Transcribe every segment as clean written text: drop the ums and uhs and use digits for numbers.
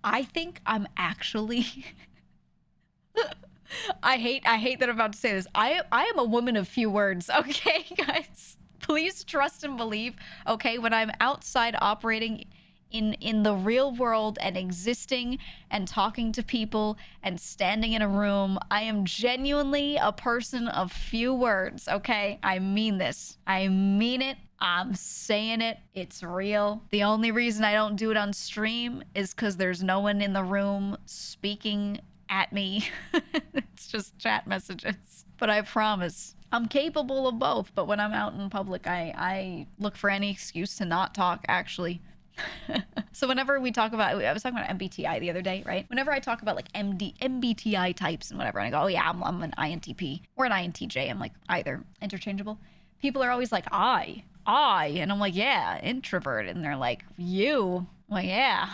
I think I'm actually I hate that I'm about to say this. I am a woman of few words, okay, guys? Please trust and believe, okay? When I'm outside operating in the real world and existing and talking to people and standing in a room, I am genuinely a person of few words, okay? I mean this. I mean it. I'm saying it. It's real. The only reason I don't do it on stream is because there's no one in the room speaking at me. It's just chat messages. But I promise, I'm capable of both. But when I'm out in public, I look for any excuse to not talk, actually. So whenever we talk about, I was talking about MBTI the other day, right? Whenever I talk about like MBTI types and whatever, and I go, oh yeah, I'm an INTP or an INTJ. I'm like, either interchangeable. People are always like, I, and I'm like, yeah, introvert. And they're like, you? I'm like, yeah.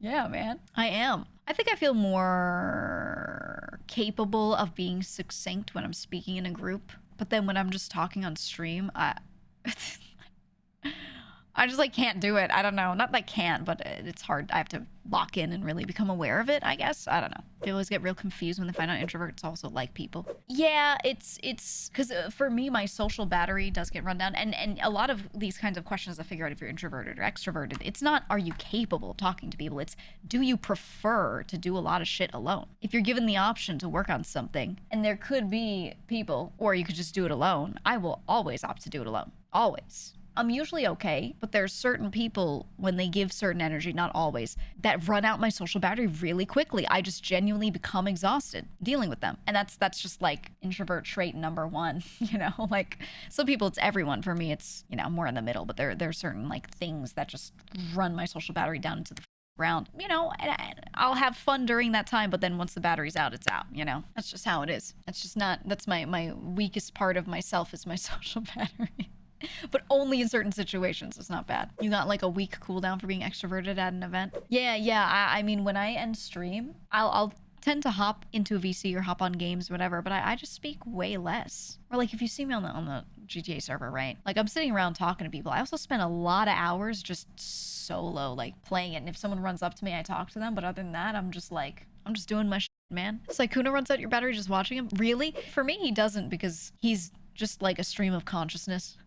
Yeah, man, I am. I think I feel more capable of being succinct when I'm speaking in a group. But then when I'm just talking on stream, I just like can't do it. I don't know. Not that I can't, but it's hard. I have to lock in and really become aware of it, I guess. I don't know. They always get real confused when they find out introverts also like people. Yeah, it's because for me, my social battery does get run down. And a lot of these kinds of questions I figure out if you're introverted or extroverted, it's not, are you capable of talking to people? It's, do you prefer to do a lot of shit alone? If you're given the option to work on something, and there could be people, or you could just do it alone, I will always opt to do it alone. Always. I'm usually okay, but there's certain people, when they give certain energy, not always, that run out my social battery really quickly. I just genuinely become exhausted dealing with them. And that's just like introvert trait number one, you know? Like, some people, it's everyone. For me, it's, you know, more in the middle, but there are certain like things that just run my social battery down into the ground, you know, and I'll have fun during that time, but then once the battery's out, it's out, you know? That's just how it is. That's just not, that's my weakest part of myself is my social battery. But only in certain situations. It's not bad. You got like a week cooldown for being extroverted at an event. Yeah. I mean, when I end stream, I'll tend to hop into a VC or hop on games, whatever, but I just speak way less. Or like if you see me on the GTA server, right? Like I'm sitting around talking to people. I also spend a lot of hours just solo, like playing it. And if someone runs up to me, I talk to them. But other than that, I'm just doing my shit, man. It's like Kuna runs out your battery just watching him. Really? For me, he doesn't, because he's just like a stream of consciousness,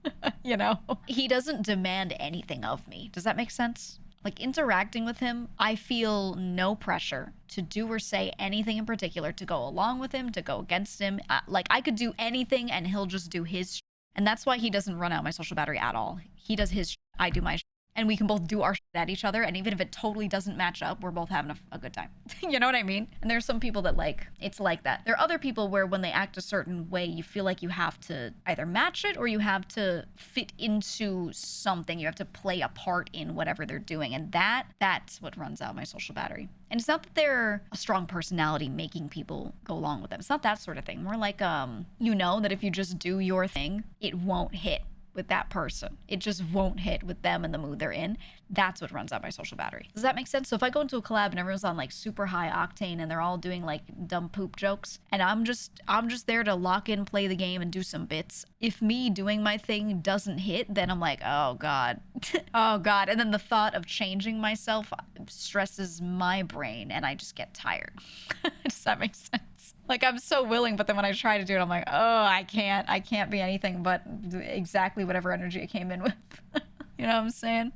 you know? He doesn't demand anything of me. Does that make sense? Like interacting with him, I feel no pressure to do or say anything in particular, to go along with him, to go against him. Like I could do anything and he'll just do his and that's why he doesn't run out my social battery at all. He does his I do my and we can both do our shit at each other, and even if it totally doesn't match up, we're both having a good time. You know what I mean? And there's some people that like, it's like that. There are other people where when they act a certain way, you feel like you have to either match it or you have to fit into something. You have to play a part in whatever they're doing, and that's what runs out my social battery. And it's not that they're a strong personality making people go along with them. It's not that sort of thing. More like, you know that if you just do your thing, it won't hit with that person. It just won't hit with them and the mood they're in. That's what runs out my social battery. Does that make sense? So if I go into a collab and everyone's on like super high octane and they're all doing like dumb poop jokes, and I'm just there to lock in, play the game, and do some bits. If me doing my thing doesn't hit, then I'm like, oh God. Oh God. And then the thought of changing myself stresses my brain and I just get tired. Does that make sense? Like I'm so willing, but then when I try to do it, I'm like, oh, I can't be anything but exactly whatever energy it came in with. You know what I'm saying?